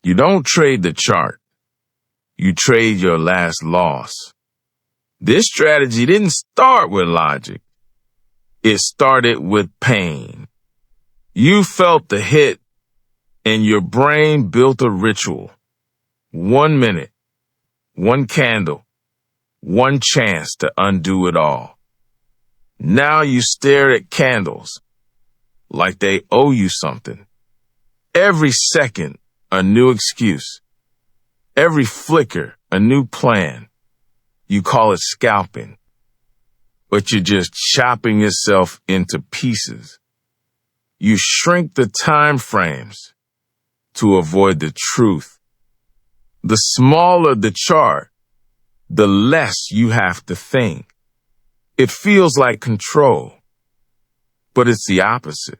You don't trade the chart. You trade your last loss. This strategy didn't start with logic. It started with pain. You felt the hit, and your brain built a ritual. 1 minute, one candle, one chance to undo it all. Now you stare at candles like they owe you something. Every second, a new excuse. Every flicker, a new plan. You call it scalping, but you're just chopping yourself into pieces. You shrink the time frames to avoid the truth. The smaller the chart, the less you have to think. It feels like control, but it's the opposite.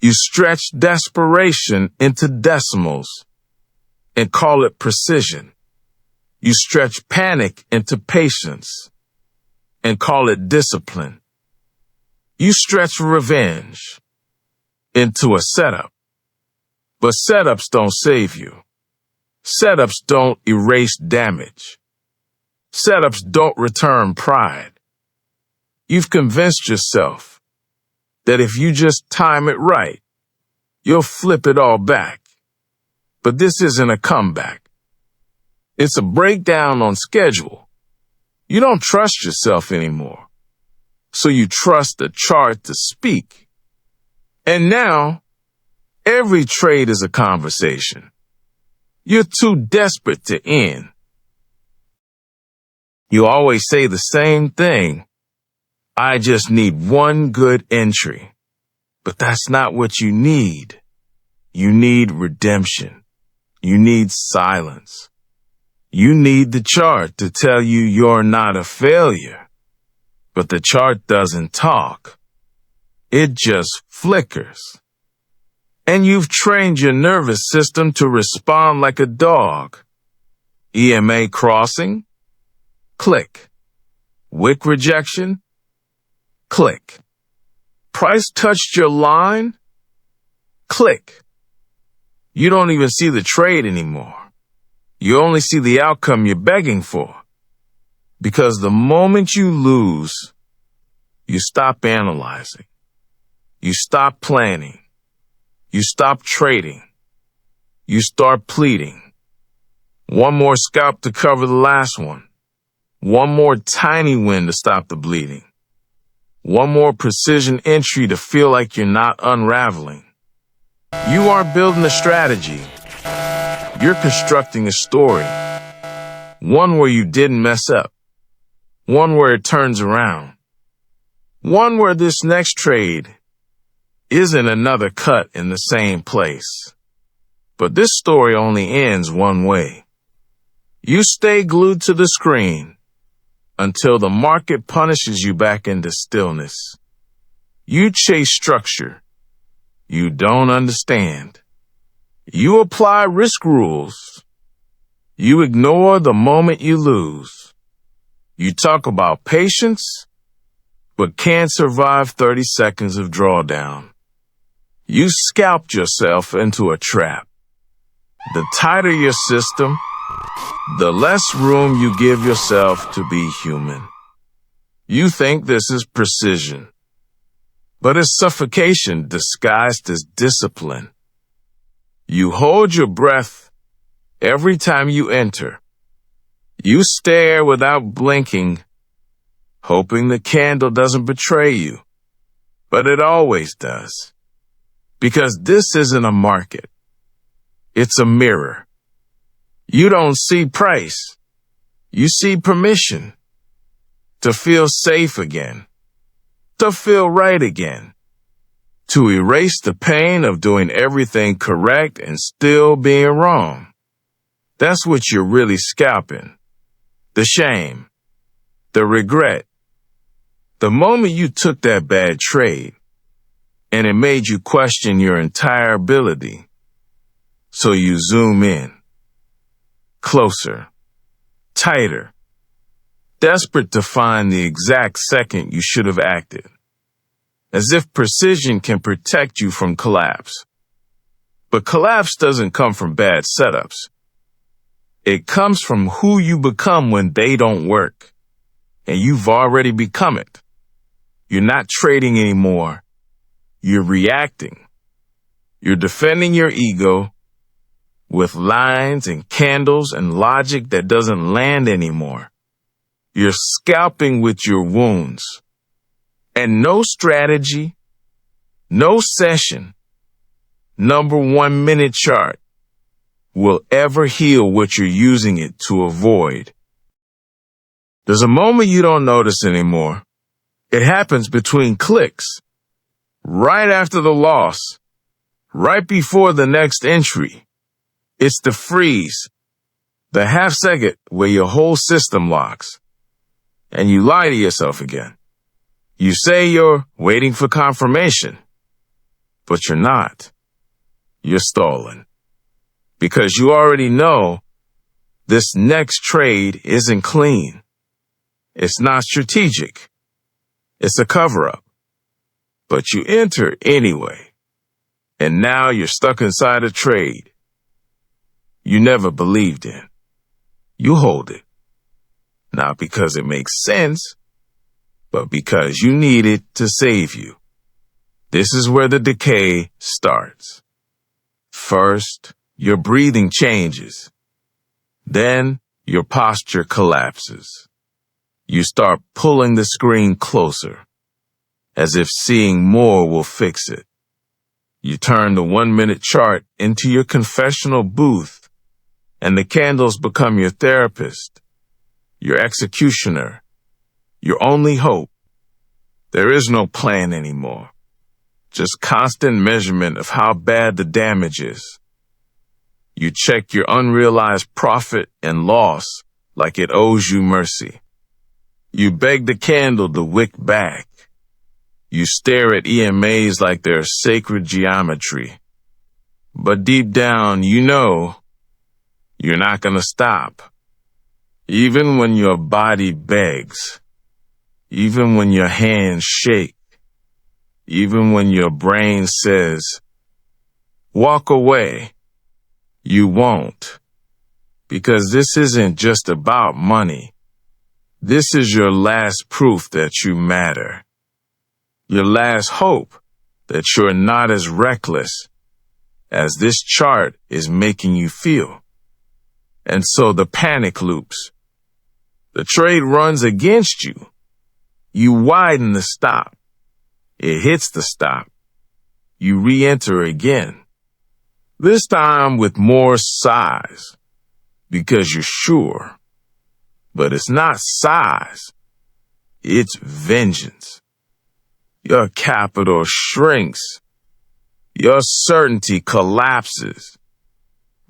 You stretch desperation into decimals and call it precision. You stretch panic into patience and call it discipline. You stretch revenge into a setup, but setups don't save you. Setups don't erase damage. Setups don't return pride. You've convinced yourself that if you just time it right, you'll flip it all back. But this isn't a comeback. It's a breakdown on schedule. You don't trust yourself anymore, so you trust the chart to speak. And now, every trade is a conversation. You're too desperate to end. You always say the same thing. I just need one good entry. But that's not what you need. You need redemption. You need silence. You need the chart to tell you you're not a failure. But the chart doesn't talk. It just flickers. And you've trained your nervous system to respond like a dog. EMA crossing? Click. Wick rejection? Click. Price touched your line? Click. You don't even see the trade anymore. You only see the outcome you're begging for. Because the moment you lose, you stop analyzing. You stop planning. You stop trading. You start pleading. One more scalp to cover the last one. One more tiny win to stop the bleeding. One more precision entry to feel like you're not unraveling. You aren't building a strategy. You're constructing a story. One where you didn't mess up. One where it turns around. One where this next trade isn't another cut in the same place. But this story only ends one way. You stay glued to the screen until the market punishes you back into stillness. You chase structure you don't understand. You apply risk rules. You ignore the moment you lose. You talk about patience, but can't survive 30 seconds of drawdown. You scalped yourself into a trap. The tighter your system, the less room you give yourself to be human. You think this is precision, but it's suffocation disguised as discipline. You hold your breath every time you enter. You stare without blinking, hoping the candle doesn't betray you. But it always does. Because this isn't a market. It's a mirror. You don't see price. You see permission. To feel safe again. To feel right again. To erase the pain of doing everything correct and still being wrong. That's what you're really scalping. The shame. The regret. The moment you took that bad trade, and it made you question your entire ability. So you zoom in. Closer. Tighter. Desperate to find the exact second you should have acted. As if precision can protect you from collapse. But collapse doesn't come from bad setups. It comes from who you become when they don't work. And you've already become it. You're not trading anymore. You're reacting. You're defending your ego with lines and candles and logic that doesn't land anymore. You're scalping with your wounds. And no strategy, no session, number 1 minute chart will ever heal what you're using it to avoid. There's a moment you don't notice anymore. It happens between clicks, right after the loss, right before the next entry. It's the freeze, the half second where your whole system locks, and you lie to yourself again. You say you're waiting for confirmation, but you're not. You're stalling. Because you already know this next trade isn't clean. It's not strategic. It's a cover-up. But you enter anyway. And now you're stuck inside a trade you never believed in. You hold it. Not because it makes sense, but because you need it to save you. This is where the decay starts. First, your breathing changes. Then, your posture collapses. You start pulling the screen closer, as if seeing more will fix it. You turn the 1 minute chart into your confessional booth, and the candles become your therapist, your executioner, your only hope. There is no plan anymore, just constant measurement of how bad the damage is. You check your unrealized profit and loss like it owes you mercy. You beg the candle to wick back. You stare at EMAs like they're sacred geometry. But deep down, you know you're not going to stop. Even when your body begs. Even when your hands shake. Even when your brain says, walk away. You won't. Because this isn't just about money. This is your last proof that you matter. Your last hope that you're not as reckless as this chart is making you feel. And so the panic loops. The trade runs against you. You widen the stop. It hits the stop. You re-enter again. This time with more size, because you're sure. But it's not size. It's vengeance. Your capital shrinks. Your certainty collapses.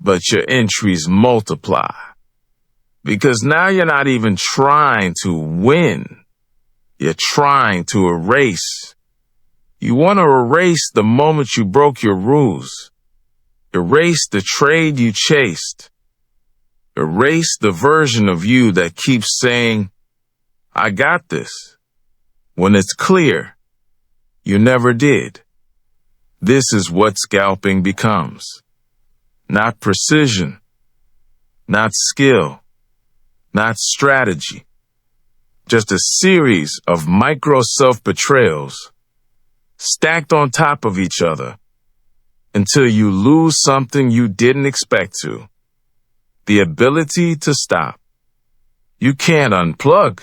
But your entries multiply. Because now you're not even trying to win. You're trying to erase. You want to erase the moment you broke your rules. Erase the trade you chased. Erase the version of you that keeps saying, I got this, when it's clear you never did. This is what scalping becomes. Not precision, not skill, not strategy. Just a series of micro self-betrayals stacked on top of each other until you lose something you didn't expect to. The ability to stop. You can't unplug.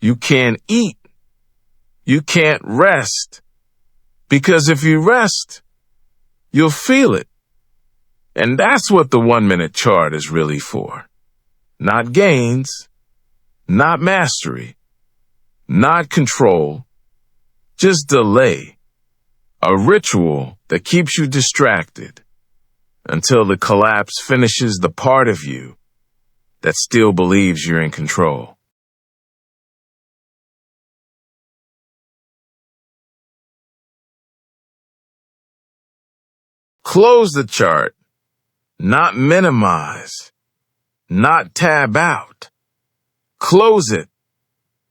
You can't eat. You can't rest. Because if you rest, you'll feel it. And that's what the 1 minute chart is really for. Not gains, not mastery, not control, just delay. A ritual that keeps you distracted until the collapse finishes the part of you that still believes you're in control. Close the chart, not minimize, not tab out. Close it.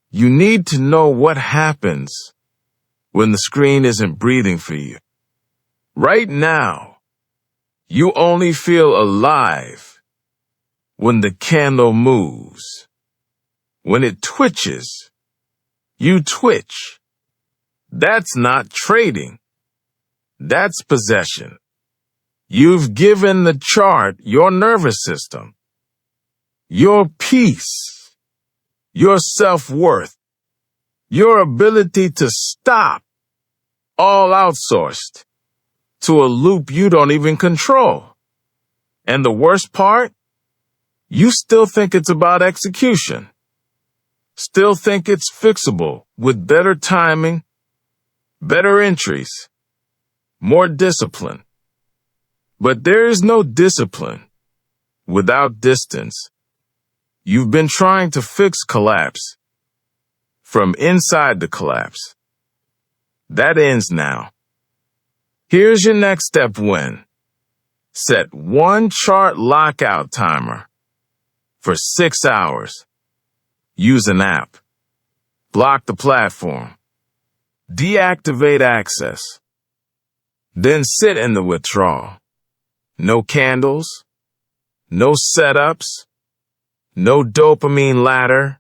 You need to know what happens when the screen isn't breathing for you. Right now, You only feel alive when the candle moves. When it twitches, you twitch. That's not trading. That's possession. You've given the chart your nervous system, your peace, your self-worth, your ability to stop, all outsourced to a loop you don't even control. And the worst part? You still think it's about execution. Still think it's fixable with better timing, better entries, more discipline. But there is no discipline without distance. You've been trying to fix collapse from inside the collapse. That ends now. Here's your next step win. Set one chart lockout timer for 6 hours. Use an app. Block the platform. Deactivate access. Then sit in the withdrawal. No candles. No setups. No dopamine ladder.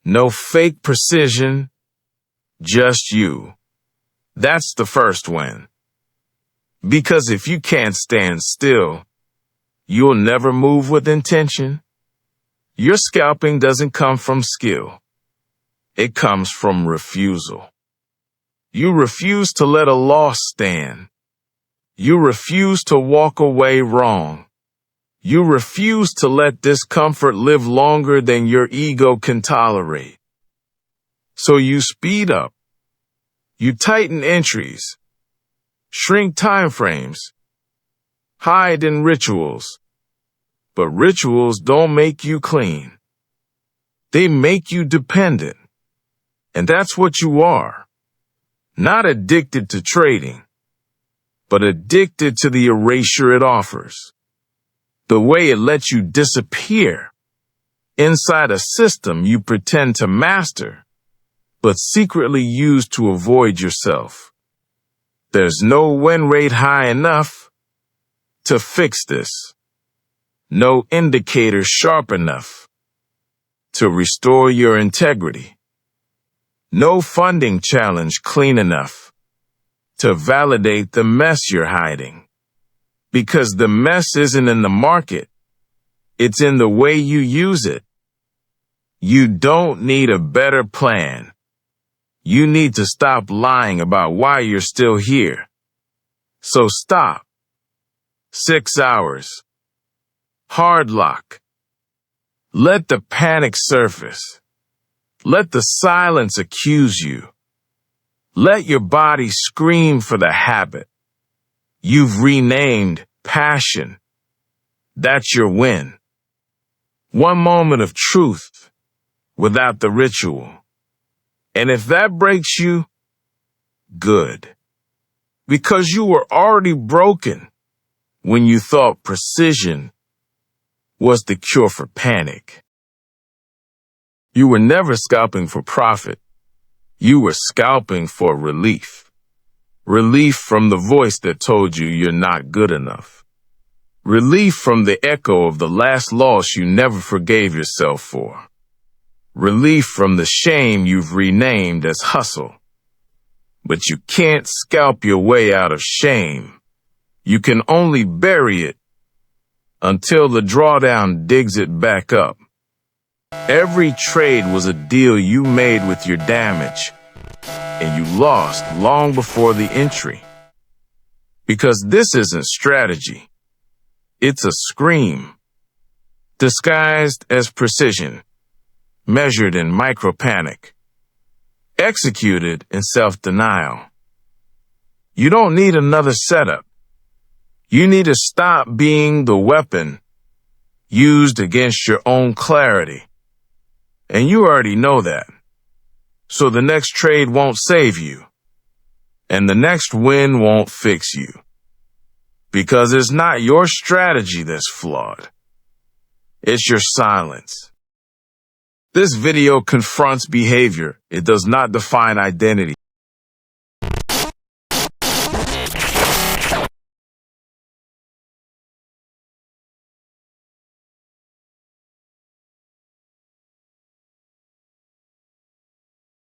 No fake precision. Just you. That's the first win. Because if you can't stand still, you'll never move with intention. Your scalping doesn't come from skill. It comes from refusal. You refuse to let a loss stand. You refuse to walk away wrong. You refuse to let discomfort live longer than your ego can tolerate. So you speed up. You tighten entries. Shrink time frames. Hide in rituals. But rituals don't make you clean. They make you dependent. And that's what you are. Not addicted to trading, but addicted to the erasure it offers. The way it lets you disappear inside a system you pretend to master, but secretly use to avoid yourself. There's no win rate high enough to fix this. No indicator sharp enough to restore your integrity. No funding challenge clean enough to validate the mess you're hiding. Because the mess isn't in the market. It's in the way you use it. You don't need a better plan. You need to stop lying about why you're still here. So stop. 6 hours. Hard lock. Let the panic surface. Let the silence accuse you. Let your body scream for the habit you've renamed passion. That's your win. One moment of truth without the ritual. And if that breaks you, good. Because you were already broken when you thought precision was the cure for panic. You were never scalping for profit. You were scalping for relief. Relief from the voice that told you you're not good enough. Relief from the echo of the last loss you never forgave yourself for. Relief from the shame you've renamed as hustle. But you can't scalp your way out of shame. You can only bury it until the drawdown digs it back up. Every trade was a deal you made with your damage, and you lost long before the entry. Because this isn't strategy. It's a scream, disguised as precision, measured in micro-panic, executed in self-denial. You don't need another setup. You need to stop being the weapon used against your own clarity. And you already know that. So the next trade won't save you. And the next win won't fix you. Because it's not your strategy that's flawed. It's your silence. This video confronts behavior. It does not define identity.